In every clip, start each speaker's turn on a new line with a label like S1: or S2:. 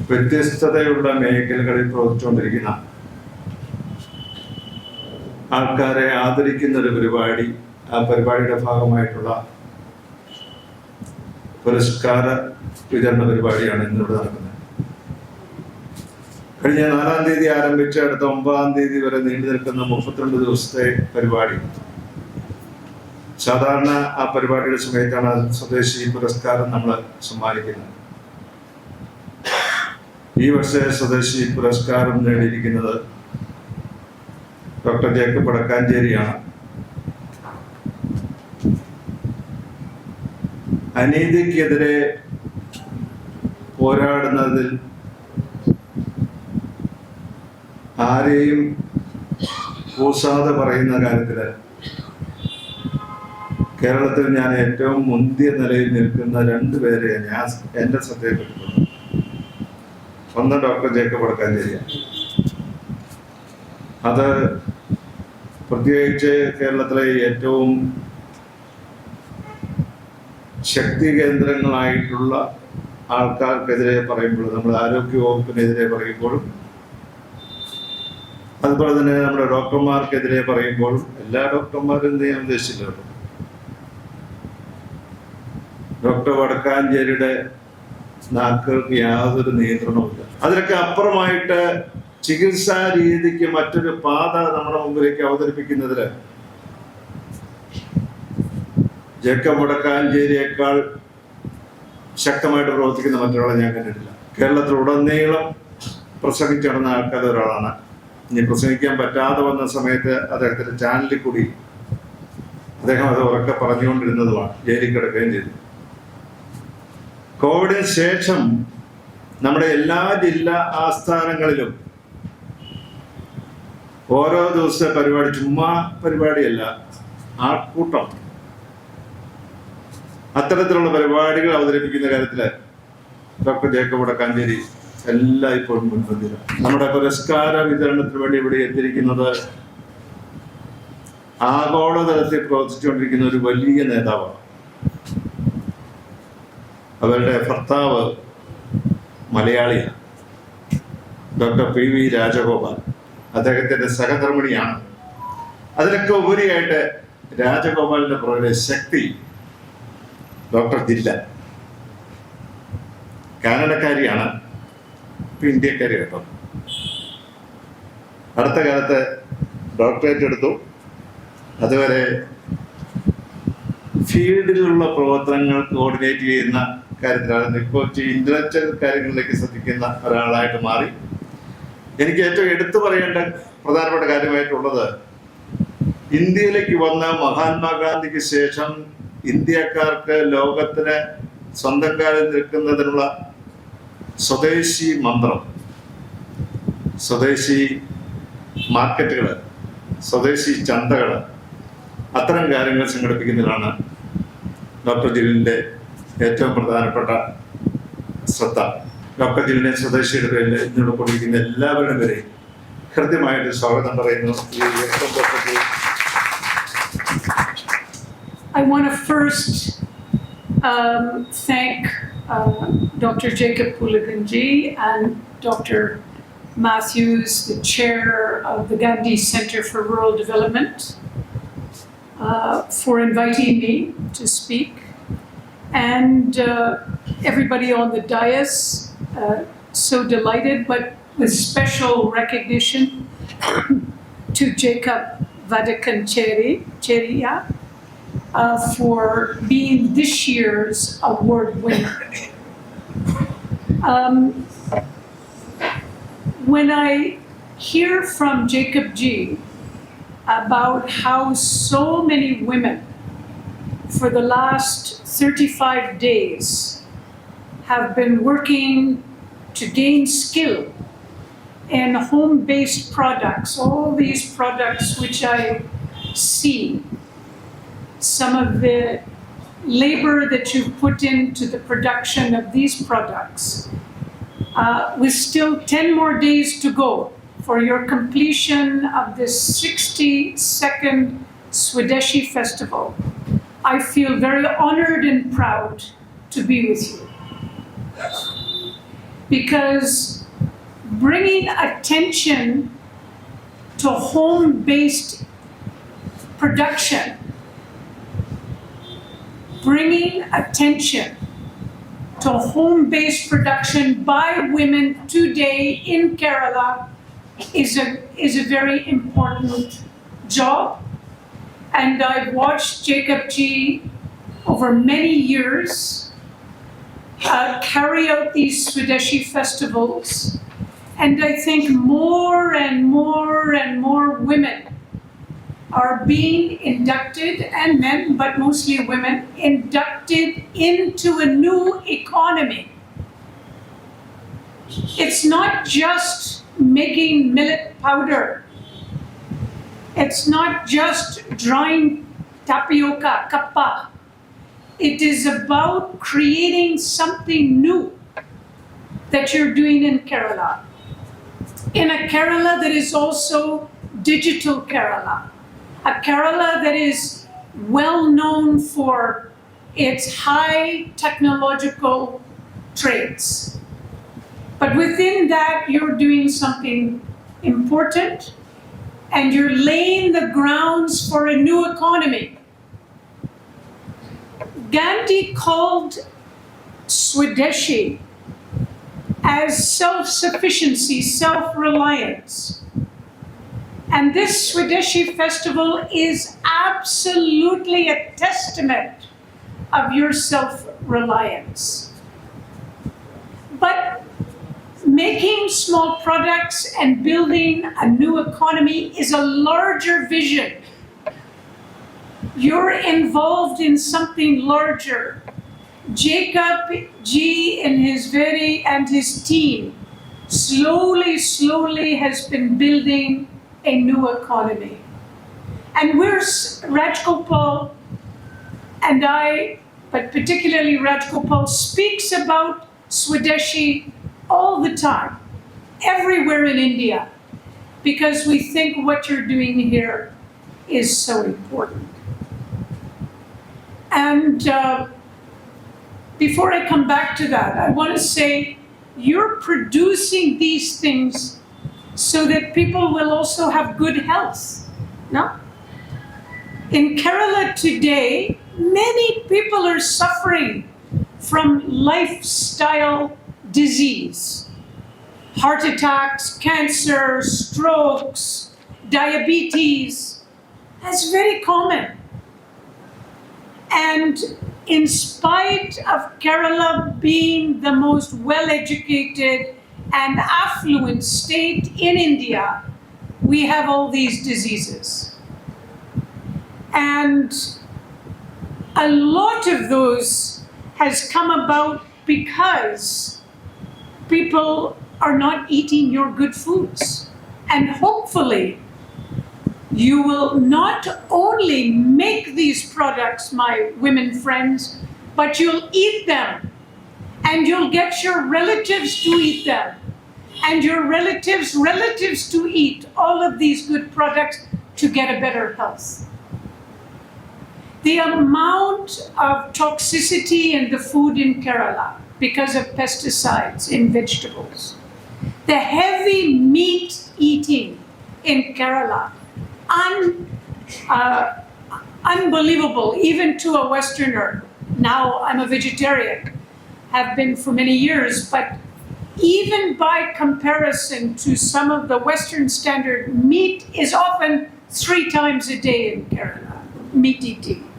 S1: വ്യത്യസ്തതയുള്ള മേഖലകളിൽ പ്രവർത്തിച്ചുകൊണ്ടിരിക്കുന്ന ആൾക്കാരെ ആദരിക്കുന്ന ഒരു പരിപാടി, ആ പരിപാടിയുടെ ഭാഗമായിട്ടുള്ള പുരസ്കാര വിതരണ പരിപാടിയാണ് ഇന്നിവിടെ നടക്കുന്നത്. കഴിഞ്ഞ 4-ാം തീയതി ആരംഭിച്ച് അടുത്ത 9-ാം തീയതി വരെ നീണ്ടു നിൽക്കുന്ന 32 ദിവസത്തെ പരിപാടി. സാധാരണ ആ പരിപാടിയുടെ സമയത്താണ് സ്വദേശി പുരസ്കാരം നമ്മൾ സമ്മാനിക്കുന്നത്. ഈ വർഷത്തെ സ്വദേശി പുരസ്കാരം നേടിയിരിക്കുന്നത് ഡോക്ടർ ജേക്കബ് വടക്കാഞ്ചേരിയാണ്. അനീതിക്കെതിരെ പോരാടുന്നതിൽ ആരെയും കൂസാതെ പറയുന്ന കാര്യത്തില് കേരളത്തിൽ ഞാൻ ഏറ്റവും മുന്തിയ നിലയിൽ നിൽക്കുന്ന 2 പേരെ ഞാൻ എൻ്റെ ശ്രദ്ധയിൽപ്പെട്ടിട്ടുണ്ട്. ഒന്ന് ഡോക്ടർ ജേക്കബ് വടക്കാഞ്ചേരിയാണ്. അത് പ്രത്യേകിച്ച് കേരളത്തിലെ ഏറ്റവും ശക്തി കേന്ദ്രങ്ങളായിട്ടുള്ള ആൾക്കാർക്കെതിരെ പറയുമ്പോൾ, നമ്മൾ ആരോഗ്യ വകുപ്പിനെതിരെ പറയുമ്പോഴും അതുപോലെ തന്നെ നമ്മുടെ ഡോക്ടർമാർക്കെതിരെ പറയുമ്പോഴും, എല്ലാ ഡോക്ടർമാരും ഞാൻ ഉദ്ദേശിച്ചില്ലല്ലോ, ഡോക്ടർ വടക്കാഞ്ചേരിയുടെ നാക്കുകൾക്ക് യാതൊരു നിയന്ത്രണവുമില്ല. അതിനൊക്കെ അപ്പുറമായിട്ട് ചികിത്സാ രീതിക്ക് മറ്റൊരു പാത നമ്മുടെ മുമ്പിലേക്ക് അവതരിപ്പിക്കുന്നതില് ജേക്കബ് വടക്കാഞ്ചേരിയേക്കാൾ ശക്തമായിട്ട് പ്രവർത്തിക്കുന്ന മറ്റൊരാളെ ഞാൻ കണ്ടിട്ടില്ല. കേരളത്തിലുടനീളം പ്രസംഗിച്ചു നടന്ന ആൾക്കാർ ഒരാളാണ്. ഇനി പ്രസംഗിക്കാൻ പറ്റാതെ വന്ന സമയത്ത് അദ്ദേഹത്തിന്റെ ചാനലിൽ കൂടി അദ്ദേഹം അത് ഉറക്കെ പറഞ്ഞുകൊണ്ടിരുന്നതുമാണ്. ജയിലിൽ കിടക്കുകയും ചെയ്തു. കോവിഡിന് ശേഷം നമ്മുടെ എല്ലാ ജില്ലാ ആസ്ഥാനങ്ങളിലും ഓരോ ദിവസത്തെ പരിപാടി, ചുമ്മാ പരിപാടിയല്ല, ആൾക്കൂട്ടം, അത്തരത്തിലുള്ള പരിപാടികൾ അവതരിപ്പിക്കുന്ന കാര്യത്തില് ഡോക്ടർ ജേക്കബ് വടക്കാഞ്ചേരി എല്ലായ്പ്പോഴും മുൻപന്തിയിലാണ്. നമ്മുടെ പുരസ്കാര വിതരണത്തിന് വേണ്ടി ഇവിടെ എത്തിയിരിക്കുന്നത് ആഗോളതലത്തിൽ പ്രവർത്തിച്ചുകൊണ്ടിരിക്കുന്ന ഒരു വലിയ നേതാവാണ്. അവരുടെ ഭർത്താവ് മലയാളിയാണ്, ഡോക്ടർ PV രാജഗോപാൽ. അദ്ദേഹത്തിന്റെ സഹധർമ്മിണിയാണ്. അതിനൊക്കെ ഉപരിയായിട്ട് രാജഗോപാലിന്റെ പുറകിലെ ശക്തി ഡോക്ടർ ജില്ല. കാനഡക്കാരിയാണ്, ഇന്ത്യക്കാരി കേട്ടോ. അടുത്ത കാലത്ത് ഡോക്ടറേറ്റ് എടുത്തു. അതുവരെ ഫീൽഡിലുള്ള പ്രവർത്തനങ്ങൾ കോർഡിനേറ്റ് ചെയ്യുന്ന കാര്യത്തിലാണ് ഇപ്പോൾ ഇന്റലക്ച്വൽ കാര്യങ്ങളിലേക്ക് ശ്രദ്ധിക്കുന്ന ഒരാളായിട്ട് മാറി. എനിക്ക് ഏറ്റവും എടുത്തു പറയേണ്ട പ്രധാനപ്പെട്ട കാര്യമായിട്ടുള്ളത്, ഇന്ത്യയിലേക്ക് വന്ന മഹാത്മാഗാന്ധിക്ക് ശേഷം ഇന്ത്യക്കാർക്ക് ലോകത്തിന് സ്വന്തം കാലിൽ നിൽക്കുന്നതിനുള്ള സ്വദേശി മന്ത്രം, സ്വദേശി മാർക്കറ്റുകൾ, സ്വദേശി ചന്തകൾ, അത്തരം കാര്യങ്ങൾ സംഘടിപ്പിക്കുന്നതിലാണ് ഡോക്ടർ ജില്ലിൻ്റെ ഏറ്റവും പ്രധാനപ്പെട്ട ശ്രദ്ധ. ഡോക്ടർ ജില്ലിനെ സ്വദേശിയുടെ പേരിൽ ഇന്നിവിടെ കൊണ്ടിരിക്കുന്ന എല്ലാവരുടെ പേരെയും കൃത്യമായിട്ട് സ്വാഗതം പറയുന്നു.
S2: I want to first thank Dr. Jacob Puliganji and Dr. Matthews, the chair of the Gandhi Center for Rural Development, for inviting me to speak, and everybody on the dais. So delighted, but with special recognition to Jacob Vadakancheri for being this year's award winner. When I hear from Jacob G about how so many women for the last 35 days have been working to gain skill in home-based products, all these products which I see, some of the labor that you've put into the production of these products, with still 10 more days to go for your completion of this 62nd Swadeshi Festival. I feel very honored and proud to be with you. because bringing attention to home-based production, bringing attention to home-based production by women today in Kerala is a very important job. And I've watched Jacob G over many years carry out these Swadeshi festivals. And I think more and more and more women are being inducted, and men, but mostly women, inducted into a new economy. It's not just making millet powder. It's not just drying tapioca, kappa. It is about creating something new that you're doing in Kerala. In a Kerala that is also digital Kerala. A Kerala that is well known for its high technological traits. But within that, you're doing something important, and you're laying the grounds for a new economy. Gandhi called Swadeshi as self-sufficiency, self-reliance. And this Swadeshi festival is absolutely a testament of your self-reliance. But making small products and building a new economy is a larger vision. You're involved in something larger. Jacob G and his team slowly has been building a new economy. And Rajgopal and I, but particularly Rajgopal, speaks about Swadeshi all the time, everywhere in India, because we think what you're doing here is so important. And before I come back to that, I want to say you're producing these things so that people will also have good health. No? In Kerala today, many people are suffering from lifestyle disease. Heart attacks, cancer, strokes, diabetes. That's very common. And in spite of Kerala being the most well-educated and affluent state in India, we have all these diseases. And a lot of those has come about because people are not eating your good foods. And hopefully, you will not only make these products, my women friends, but you'll eat them. And you'll get your relatives to eat them. And your relatives' to eat all of these good products to get a better health. The amount of toxicity in the food in Kerala because of pesticides in vegetables. The heavy meat eating in Kerala, unbelievable, even to a Westerner. Now I'm a vegetarian, have been for many years, but even by comparison to some of the Western standard, meat is often 3 times a day in Kerala, meat eating.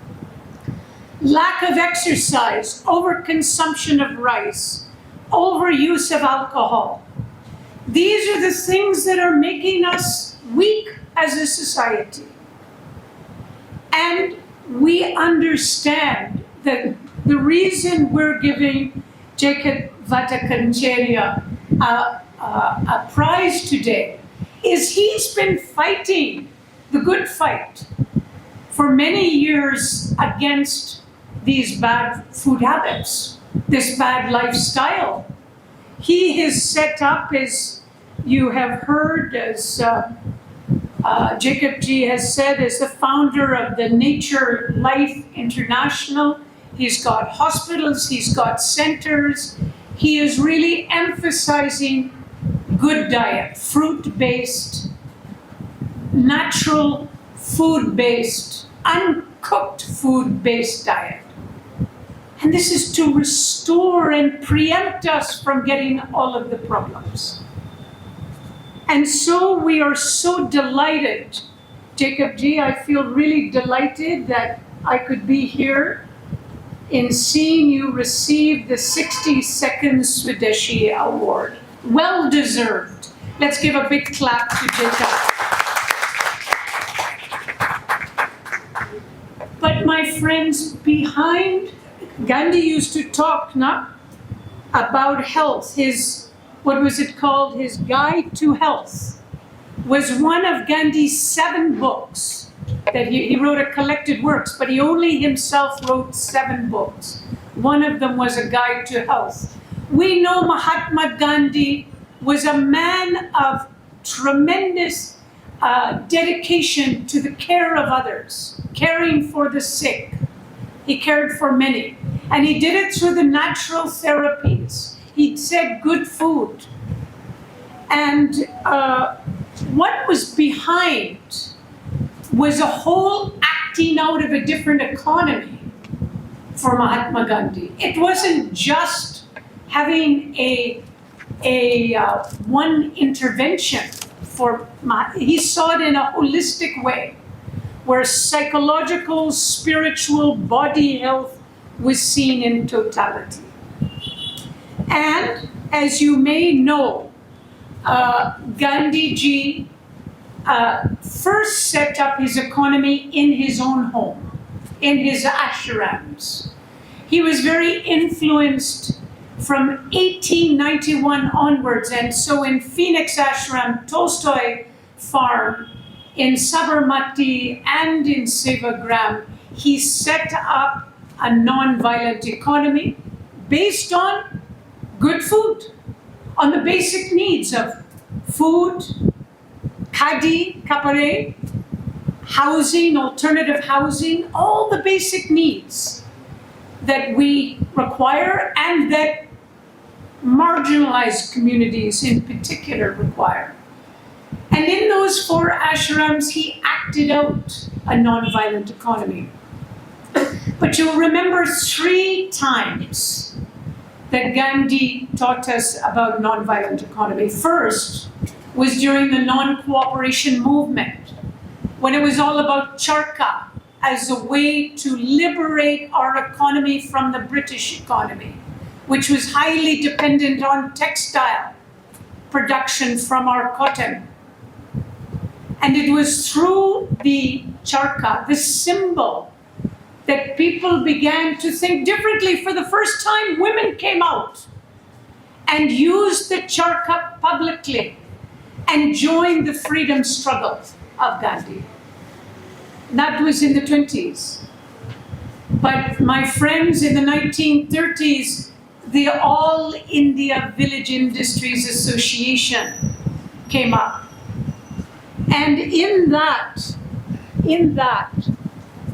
S2: Lack of exercise, overconsumption of rice, overuse of alcohol. These are the things that are making us weak as a society. And we understand that the reason we're giving Jacob Vatakancheria a prize today is he's been fighting the good fight for many years against these bad food habits, this bad lifestyle. He has set up, as you have heard, as Jacob G has said, as the founder of the Nature Life International. He's got hospitals, he's got centers, he is really emphasizing good diet, fruit-based, natural food-based, uncooked food-based diet. And this is to restore and preempt us from getting all of the problems. And so we are so delighted. Jacob G, I feel really delighted that I could be here in seeing you receive the 60-second Swadeshi Award. Well deserved. Let's give a big clap to Jacob. But my friends, behind, Gandhi used to talk about health. His, what was it called? His Guide to Health was one of Gandhi's 7 books that he wrote a collected works, but he only himself wrote 7 books. One of them was a Guide to Health. We know Mahatma Gandhi was a man of tremendous dedication to the care of others, caring for the sick. He cared for many. And he did it through the natural therapies. He said good food. And what was behind was a whole acting out of a different economy for Mahatma Gandhi. It wasn't just having a one intervention for he saw it in a holistic way, where psychological, spiritual, body health was seen in totality. And as you may know, Gandhi ji first set up his economy in his own home, in his ashrams. He was very influenced from 1891 onwards, and so in Phoenix Ashram, Tolstoy Farm, in Sabarmati and in Sevagram, he set up a non-violent economy based on good food, on the basic needs of food, khadi, kapare, housing, alternative housing, all the basic needs that we require and that marginalized communities in particular require. And in those 4 ashrams, he acted out a non-violent economy. But you'll remember 3 times that Gandhi taught us about non-violent economy. First was during the non-cooperation movement, when it was all about charkha as a way to liberate our economy from the British economy, which was highly dependent on textile production from our cotton. And it was through the charkha, the symbol, that people began to think differently. For the first time, women came out and used the charkha publicly and joined the freedom struggle of Gandhi. That was in the 20s. But my friends, in the 1930s, the All India Village Industries Association came up. And in that,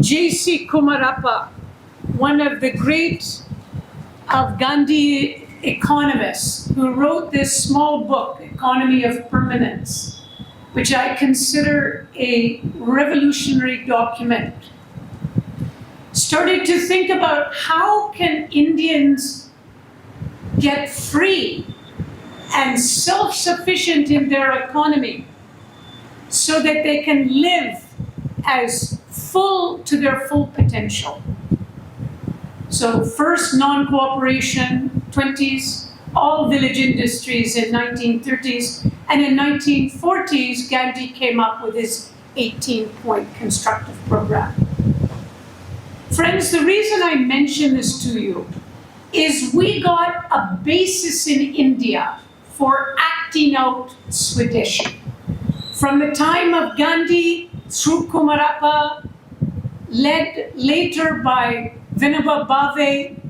S2: J.C. Kumarappa, one of the great of Gandhi economists, who wrote this small book, Economy of Permanence, which I consider a revolutionary document, started to think about how can Indians get free and self-sufficient in their economy so that they can live as full to their full potential. So first non-cooperation, 20s, all village industries in 1930s, and in 1940s, Gandhi came up with his 18-point constructive program. Friends, the reason I mention this to you is we got a basis in India for acting out Swadeshi. From the time of Gandhi through Kumarappa, led later by Vinoba Bhave,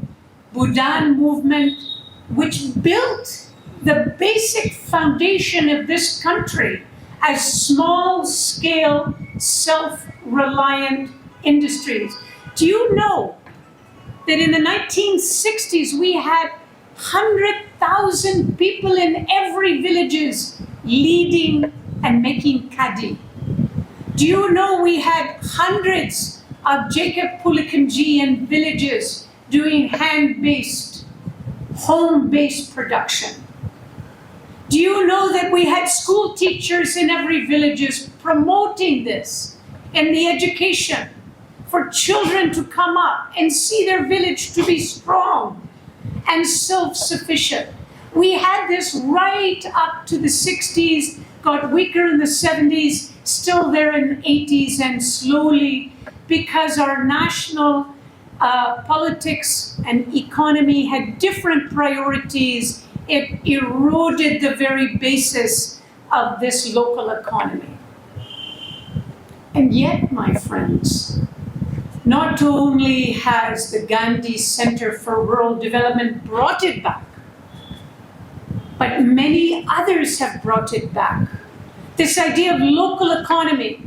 S2: Bhudan movement, which built the basic foundation of this country as small-scale, self-reliant industries. Do you know that in the 1960s we had 100,000 people in every villages leading and making kadi. Do you know we had hundreds of Jacob Pulikanjian villages doing hand-based, home-based production? Do you know that we had school teachers in every villages promoting this in the education for children to come up and see their village to be strong and self-sufficient? We had this right up to the 60s, got weaker in the 70s, still there in the 80s, and slowly, because our national politics and economy had different priorities, it eroded the very basis of this local economy. And yet, my friends, not only has the Gandhi Center for Rural Development brought it back, but many others have brought it back. This idea of local economy,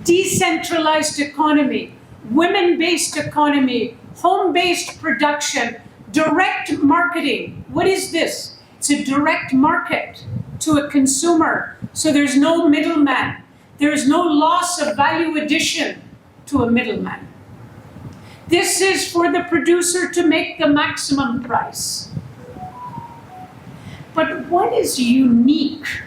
S2: decentralized economy, women-based economy, home-based production, direct marketing. What is this? It's a direct market to a consumer. So there's no middleman. There is no loss of value addition to a middleman. This is for the producer to make the maximum price. But what is unique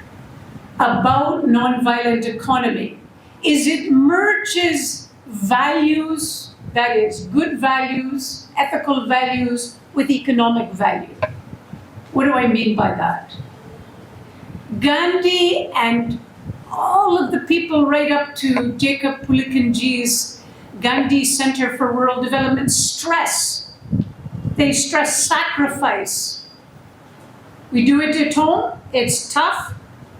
S2: about nonviolent economy is it merges values, that is good values, ethical values, with economic value. What do I mean by that? Gandhi and all of the people right up to Jacob Pulikanji's Gandhi Center for Rural Development stress. They stress sacrifice. We do it at home, it's tough.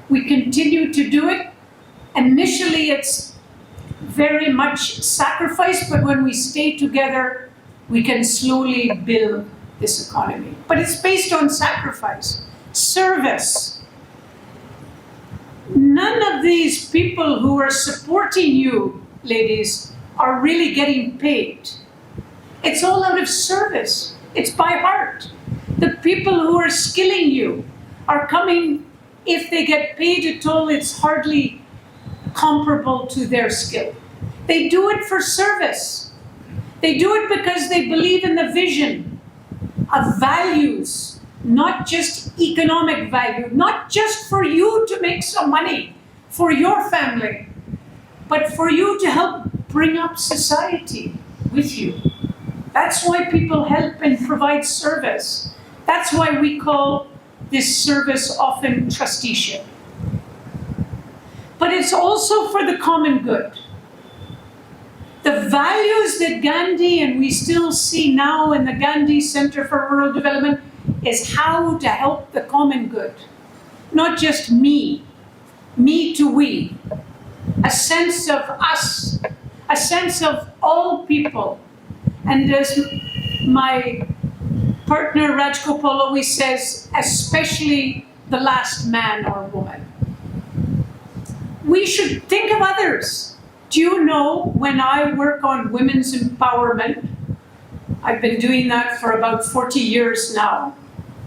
S2: We continue to do it. Initially, it's very much sacrifice, but when we stay together, we can slowly build this economy. But it's based on sacrifice, service. None of these people who are supporting you, ladies, are really getting paid. It's all out of service. It's by heart. The people who are skilling you are coming. If they get paid at all, it's hardly comparable to their skill. They do it for service. They do it because they believe in the vision of values, not just economic value, not just for you to make some money for your family, but for you to help bring up society with you. That's why people help and provide service. That's why we call this service often trusteeship. But it's also for the common good. The values that Gandhi, and we still see now in the Gandhi Center for Rural Development, is how to help the common good. Not just me to we. A sense of us, a sense of all people. And as my partner Rajgopal always says, especially the last man or woman. We should think of others. Do you know, when I work on women's empowerment, I've been doing that for about 40 years now,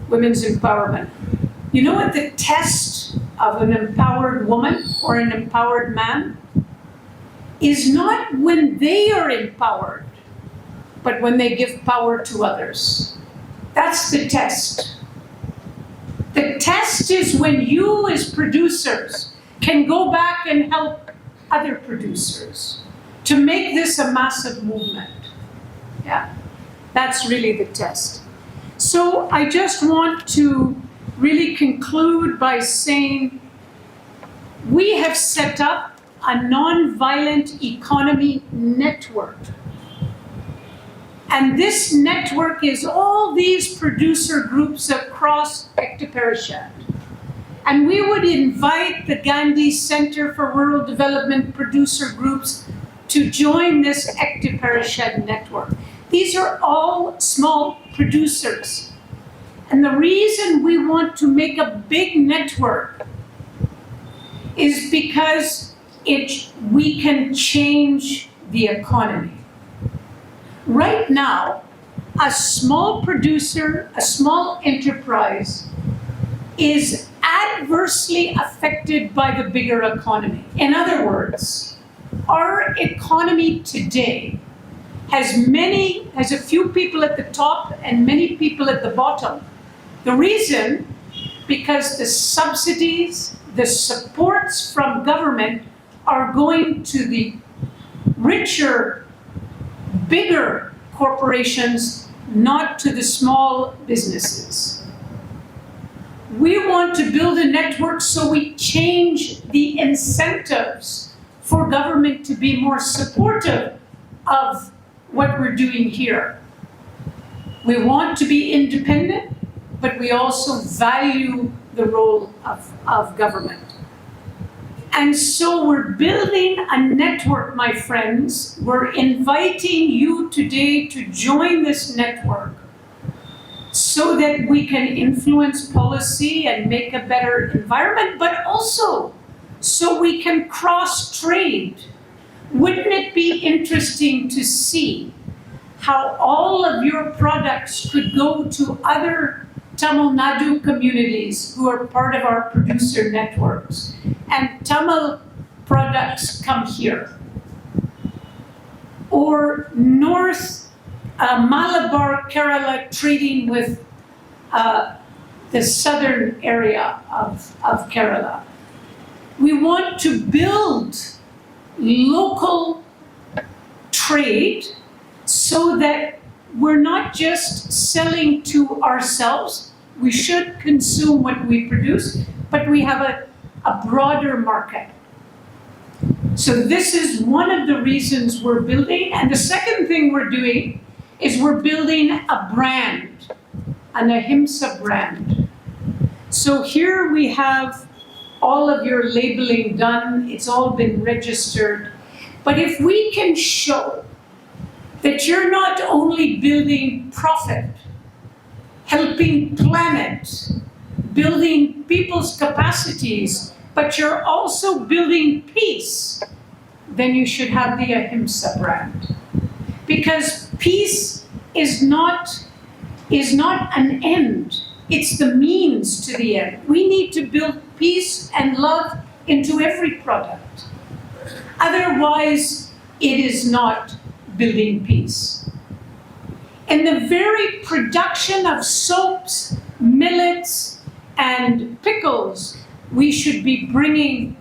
S2: women's empowerment. You know what the test of an empowered woman or an empowered man is? Not when they are empowered, but when they give power to others. That's the test. The test is when you as producers can go back and help other producers to make this a massive movement. Yeah, that's really the test. So I just want to really conclude by saying we have set up a nonviolent economy network. And this network is all these producer groups across Ektaparishad. And we would invite the Gandhi Center for Rural Development producer groups to join this Ektaparishad network. These are all small producers. And the reason we want to make a big network is because we can change the economy. Right now, a small producer, a small enterprise is adversely affected by the bigger economy. In other words, our economy today has a few people at the top and many people at the bottom. The reason, because the subsidies, the supports from government are going to the richer, bigger corporations, not to the small businesses. We want to build a network so we change the incentives for government to be more supportive of what we're doing here. We want to be independent, but we also value the role of government. And so we're building a network, my friends. We're inviting you today to join this network so that we can influence policy and make a better environment, but also so we can cross-trade. Wouldn't it be interesting to see how all of your products could go to other Tamil Nadu communities who are part of our producer networks, and Tamil products come here? Or North Malabar, Kerala, trading with the southern area of Kerala. We want to build local trade so that we're not just selling to ourselves. We should consume what we produce, but we have a broader market. So this is one of the reasons we're building. And the second thing we're doing is we're building a brand, an Ahimsa brand. So here we have all of your labeling done. It's all been registered. But if we can show that you're not only building profit, helping planet, building people's capacities, but you're also building peace, then you should have the Ahimsa brand. Because peace is not an end, it's the means to the end. We need to build peace and love into every product. Otherwise, it is not building peace. In the very production of soaps, millets, and pickles, we should be bringing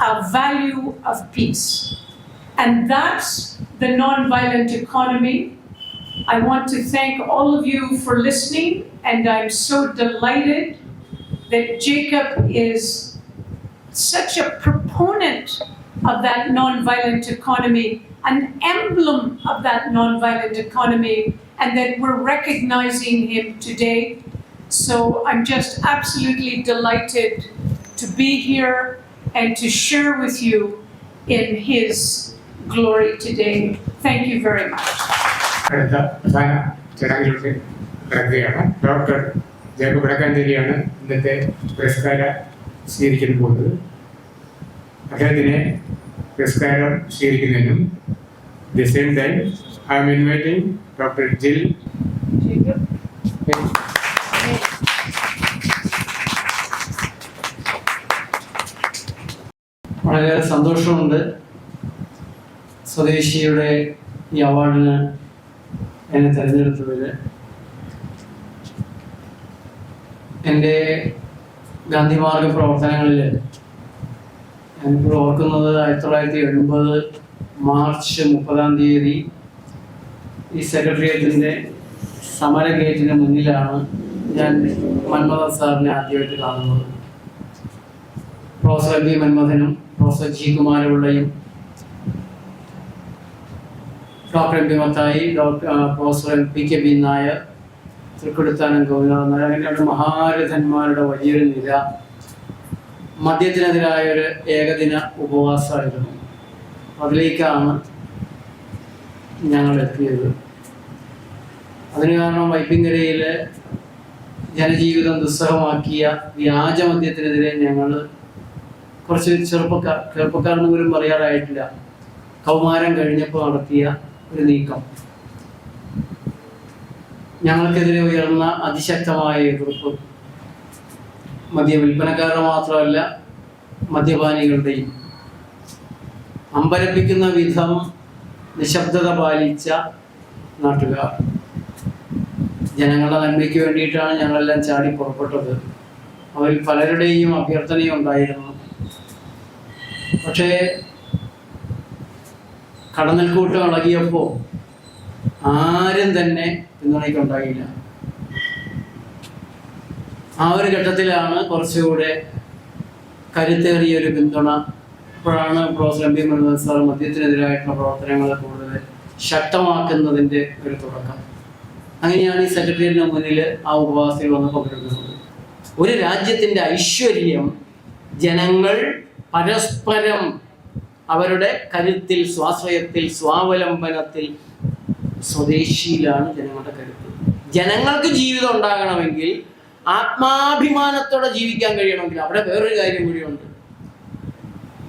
S2: a value of peace. And that's the non-violent economy. I want to thank all of you for listening, and I'm so delighted that Jacob is such a proponent of that non-violent economy, an emblem of that non-violent economy, and that we're recognizing him today. So I'm just absolutely delighted to be here and to share with you in his glory today. Thank you very much.
S3: അടുത്ത പ്രധാന ചടങ്ങിലേക്ക് കടക്കുകയാണ്. Doctor Jacob വടക്കാഞ്ചേരിയാണ് ഇന്നത്തെ പുരസ്കാരം സ്വീകരിക്കാൻ പോകുന്നത്. അദ്ദേഹത്തിനെ പുരസ്കാരം സ്വീകരിക്കുന്നതിനും the same time I am inviting Dr. Jill
S2: Jacob.
S4: വളരെ സന്തോഷമുണ്ട് സ്വദേശിയുടെ ഈ അവാർഡിന് എന്നെ തിരഞ്ഞെടുത്തതിൽ. എൻ്റെ ഗാന്ധി മാർഗ പ്രവർത്തനങ്ങളിൽ ഞാനിപ്പോൾ ഓർക്കുന്നത് 1980 മാർച്ച് 30 ഈ സെക്രട്ടേറിയറ്റിൻ്റെ സമര ഗേറ്റിന് മുന്നിലാണ് ഞാൻ മന്മഥൻ സാറിനെ ആദ്യമായിട്ട് കാണുന്നത്. പ്രൊഫസർ ബി മന്മഥനും പ്രൊഫസർ ജി കുമാരപിള്ളയും doctor M P Mathai, professor P K B Nair, Thrikkodithanam Govindan Nair, അങ്ങനെയുള്ള മഹാരഥന്മാരുടെ വലിയൊരു നിര. മദ്യത്തിനെതിരായൊരു ഏകദിന ഉപവാസമായിരുന്നു. അതിലേക്കാണ് ഞങ്ങൾ എത്തിയത്. അതിന് കാരണം വൈപ്പിങ്കരയിൽ ജനജീവിതം ദുസ്സഹമാക്കിയ വ്യാജമദ്യത്തിനെതിരെ ഞങ്ങൾ കുറച്ച് ചെറുപ്പക്കാരെന്ന് പോലും പറയാറായിട്ടില്ല, കൗമാരം കഴിഞ്ഞപ്പോൾ നടത്തിയ ഒരു നീക്കം. ഞങ്ങൾക്കെതിരെ ഉയർന്ന അതിശക്തമായ എതിർപ്പ് മദ്യവിൽപ്പനക്കാരുടെ മാത്രമല്ല മദ്യപാനികളുടെയും അമ്പരപ്പിക്കുന്ന വിധം നിശബ്ദത പാലിച്ച നാട്ടുകാർ. ജനങ്ങളുടെ നന്മയ്ക്ക് വേണ്ടിയിട്ടാണ് ഞങ്ങളെല്ലാം ചാടി പുറപ്പെട്ടത്. അവരിൽ പലരുടെയും അഭ്യർത്ഥനയും ഉണ്ടായിരുന്നു. പക്ഷേ കടന്നൽക്കൂട്ടം ഇളകിയപ്പോൾ ആരും തന്നെ പിന്തുണയ്ക്കുണ്ടായില്ല. ആ ഒരു ഘട്ടത്തിലാണ് കുറച്ചുകൂടെ കരുത്തേറിയൊരു പിന്തുണ. അപ്പോഴാണ് professor M P Muhammad sir മദ്യത്തിനെതിരായിട്ടുള്ള പ്രവർത്തനങ്ങൾ കൂടുതൽ ശക്തമാക്കുന്നതിൻ്റെ ഒരു തുടക്കം. അങ്ങനെയാണ് ഈ സെക്രട്ടേറിയറ്റിന് മുന്നിൽ ആ ഉപവാസത്തിൽ വന്ന് പങ്കെടുക്കുന്നത്. ഒരു രാജ്യത്തിൻ്റെ ഐശ്വര്യം ജനങ്ങൾ പരസ്പരം അവരുടെ കരുത്തിൽ, സ്വാശ്രയത്തിൽ, സ്വാവലംബനത്തിൽ, സ്വദേശിയിലാണ് ജനങ്ങളുടെ കരുത്ത്. ജനങ്ങൾക്ക് ജീവിതം ഉണ്ടാകണമെങ്കിൽ, ആത്മാഭിമാനത്തോടെ ജീവിക്കാൻ കഴിയണമെങ്കിൽ അവിടെ വേറൊരു കാര്യം കൂടിയുണ്ട്.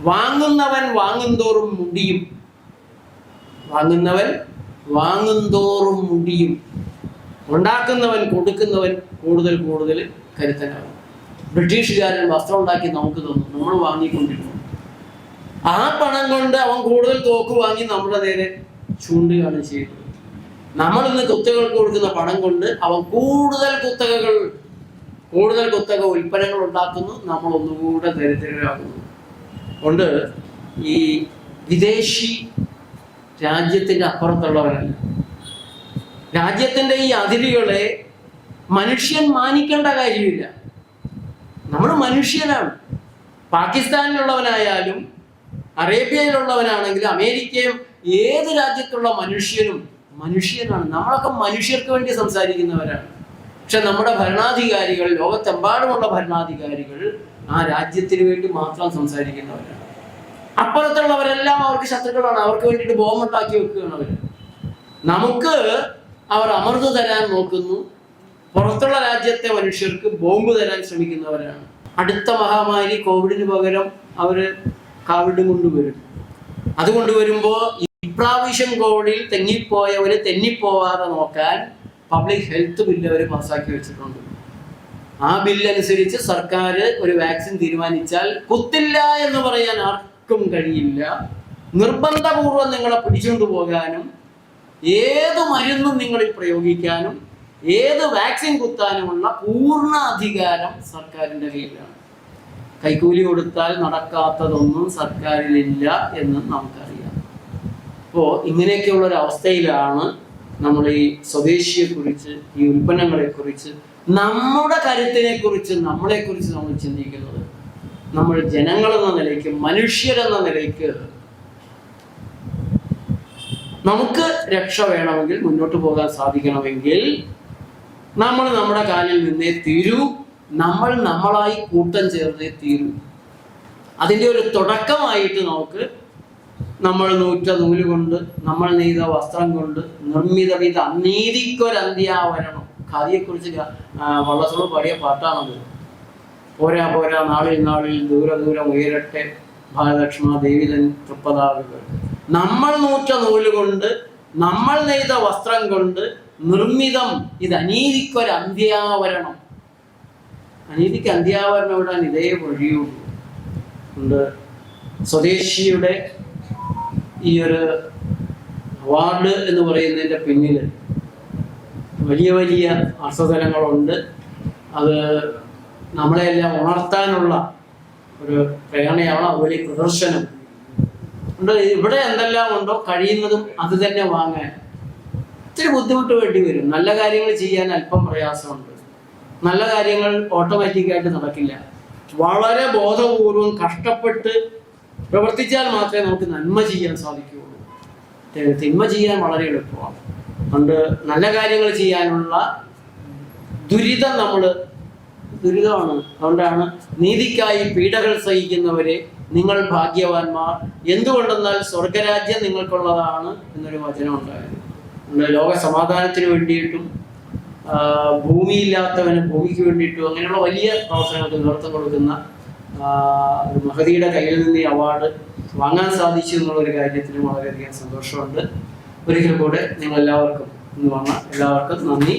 S4: വാങ്ങുന്നവൻ വാങ്ങുന്തോറും മുടിയും. വാങ്ങുന്നവൻ വാങ്ങുന്തോറും മുടിയും. ഉണ്ടാക്കുന്നവൻ, കൊടുക്കുന്നവൻ കൂടുതൽ കൂടുതൽ കരുത്തനാകും. ബ്രിട്ടീഷുകാരൻ വസ്ത്രം ഉണ്ടാക്കി നമുക്ക് തന്നു, നമ്മൾ വാങ്ങിക്കൊണ്ടിരുന്നു. ആ പണം കൊണ്ട് അവൻ കൂടുതൽ തോക്ക് വാങ്ങി നമ്മുടെ നേരെ ചൂണ്ടുകയാണ് ചെയ്യുന്നത്. നമ്മൾ ഇന്ന് കുത്തകൾക്ക് കൊടുക്കുന്ന പണം കൊണ്ട് അവൻ കൂടുതൽ കുത്തക ഉൽപ്പന്നങ്ങൾ ഉണ്ടാക്കുന്നു. നമ്മൾ ഒന്നുകൂടെ ദരിദ്രരാകുന്നു. കൊണ്ട് ഈ വിദേശി രാജ്യത്തിൻ്റെ അപ്പുറത്തുള്ളവരല്ല. രാജ്യത്തിൻ്റെ ഈ അതിരുകളെ മനുഷ്യൻ മാനിക്കേണ്ട കാര്യമില്ല. നമ്മൾ മനുഷ്യനാണ്. പാകിസ്ഥാനിലുള്ളവനായാലും അറേബ്യയിലുള്ളവനാണെങ്കിലും അമേരിക്കയും ഏത് രാജ്യത്തുള്ള മനുഷ്യനും മനുഷ്യനാണ്. നമ്മളൊക്കെ മനുഷ്യർക്ക് വേണ്ടി സംസാരിക്കുന്നവരാണ്. പക്ഷെ നമ്മുടെ ഭരണാധികാരികൾ, ലോകത്തെമ്പാടുമുള്ള ഭരണാധികാരികൾ ആ രാജ്യത്തിന് വേണ്ടി മാത്രം സംസാരിക്കുന്നവരാണ്. അപ്പുറത്തുള്ളവരെല്ലാം അവർക്ക് ശത്രുക്കളാണ്. അവർക്ക് വേണ്ടിയിട്ട് ബോംബുണ്ടാക്കി വെക്കുകയാണ് അവർ. നമുക്ക് അവർ അമർന്നു തരാൻ നോക്കുന്നു. പുറത്തുള്ള രാജ്യത്തെ മനുഷ്യർക്ക് ബോംബ് തരാൻ ശ്രമിക്കുന്നവരാണ്. അടുത്ത മഹാമാരി കോവിഡിന് പകരം അവര് കോവിഡ് കൊണ്ടുവരും. അത് കൊണ്ടുവരുമ്പോൾ ഇപ്രാവശ്യം കോവിഡിൽ തെന്നിപ്പോയവര് തെന്നിപ്പോവാതെ നോക്കാൻ പബ്ലിക് ഹെൽത്ത് ബില്ല് അവർ പാസ്സാക്കി വെച്ചിട്ടുണ്ട്. ആ ബില്ലനുസരിച്ച് സർക്കാർ ഒരു വാക്സിൻ തീരുമാനിച്ചാൽ കുത്തില്ല എന്ന് പറയാൻ ആർക്കും കഴിയില്ല. നിർബന്ധപൂർവ്വം നിങ്ങളെ പിടിച്ചുകൊണ്ട് പോകാനും ഏത് മരുന്നും നിങ്ങളിൽ പ്രയോഗിക്കാനും ഏത് വാക്സിൻ കുത്താനുമുള്ള പൂർണ്ണ അധികാരം സർക്കാരിൻ്റെ കയ്യിലാണ്. കൈക്കൂലി കൊടുത്താൽ നടക്കാത്തതൊന്നും സർക്കാരിലില്ല എന്ന് നമുക്കറിയാം. അപ്പോൾ ഇങ്ങനെയൊക്കെയുള്ളൊരവസ്ഥയിലാണ് നമ്മൾ ഈ സ്വദേശിയെക്കുറിച്ച്, ഈ ഉൽപ്പന്നങ്ങളെക്കുറിച്ച്, നമ്മുടെ കരുത്തിനെക്കുറിച്ച്, നമ്മളെക്കുറിച്ച് നമ്മൾ ചിന്തിക്കുന്നത്. നമ്മൾ ജനങ്ങളെന്ന നിലയ്ക്ക്, മനുഷ്യരെന്ന നിലയ്ക്ക് നമുക്ക് രക്ഷ വേണമെങ്കിൽ, മുന്നോട്ട് പോകാൻ സാധിക്കണമെങ്കിൽ നമ്മൾ നമ്മുടെ കാലിൽ നിന്നേ തീരൂ. നമ്മൾ നമ്മളായി കൂട്ടം ചേർന്നേ തീരൂ. അതിൻ്റെ ഒരു തുടക്കമായിട്ട് നമുക്ക് നമ്മൾ നൂറ്റ നൂല് കൊണ്ട്, നമ്മൾ നെയ്ത വസ്ത്രം കൊണ്ട് നിർമ്മിതവിധ അനീതിക്കൊരന്ത്യാവരണം. ഖാദിയെക്കുറിച്ച് വള്ളത്തോട് പാടിയ പാട്ടാണത്. പോരാ പോരാ നാളിൽ നാളിൽ ദൂരെ ദൂരം ഉയരട്ടെ ഭാരതലക്ഷ്മ ദേവിതൻ തൃപ്പതാകുകൾ. നമ്മൾ നൂറ്റ നൂല് കൊണ്ട്, നമ്മൾ നെയ്ത വസ്ത്രം കൊണ്ട് നിർമ്മിതം ഇത് അനീതിക്കൊരന്ത്യാവരണം. അനീതിക്ക് അന്ത്യാവരണം ഇടാൻ ഇതേ വഴിയുള്ളൂ. ഉണ്ട് സ്വദേശിയുടെ ഈ ഒരു അവാർഡ് എന്ന് പറയുന്നതിൻ്റെ പിന്നിൽ വലിയ വലിയ അർത്ഥതലങ്ങളുണ്ട്. അത് നമ്മളെല്ലാം ഉണർത്താനുള്ള ഒരു പ്രേരണയാണ്. അതുപോലെ പ്രദർശനം ഉണ്ട്. ഇവിടെ എന്തെല്ലാം ഉണ്ടോ കഴിയുന്നതും അത് തന്നെ വാങ്ങാൻ ഇത്തിരി ബുദ്ധിമുട്ട് വേണ്ടി വരും. നല്ല കാര്യങ്ങൾ ചെയ്യാൻ അല്പം പ്രയാസമുണ്ട്. നല്ല കാര്യങ്ങൾ ഓട്ടോമാറ്റിക്കായിട്ട് നടക്കില്ല. വളരെ ബോധപൂർവം കഷ്ടപ്പെട്ട് പ്രവർത്തിച്ചാൽ മാത്രമേ നമുക്ക് നന്മ ചെയ്യാൻ സാധിക്കുകയുള്ളൂ. തിന്മ ചെയ്യാൻ വളരെ എളുപ്പമാണ്. അതുകൊണ്ട് നല്ല കാര്യങ്ങൾ ചെയ്യാനുള്ള ദുരിതമാണ്. അതുകൊണ്ടാണ് നീതിക്കായി പീഡകൾ സഹിക്കുന്നവരെ നിങ്ങൾ ഭാഗ്യവാന്മാർ, എന്തുകൊണ്ടെന്നാൽ സ്വർഗരാജ്യം നിങ്ങൾക്കുള്ളതാണ് എന്നൊരു വചനം ഉണ്ടായത്. ലോക സമാധാനത്തിന് വേണ്ടിയിട്ടും ഭൂമിയില്ലാത്തവന് ഭൂമിക്ക് വേണ്ടിയിട്ടും അങ്ങനെയുള്ള വലിയ പ്രവർത്തനങ്ങൾക്ക് നേതൃത്വം കൊടുക്കുന്ന ഒരു മഹതിയുടെ കയ്യിൽ നിന്ന് ഈ അവാർഡ് വാങ്ങാൻ സാധിച്ചു എന്നുള്ളൊരു കാര്യത്തിലും വളരെയധികം സന്തോഷമുണ്ട്. ഒരിക്കൽ കൂടെ നിങ്ങളെല്ലാവർക്കും എന്ന് പറഞ്ഞാൽ എല്ലാവർക്കും നന്ദി.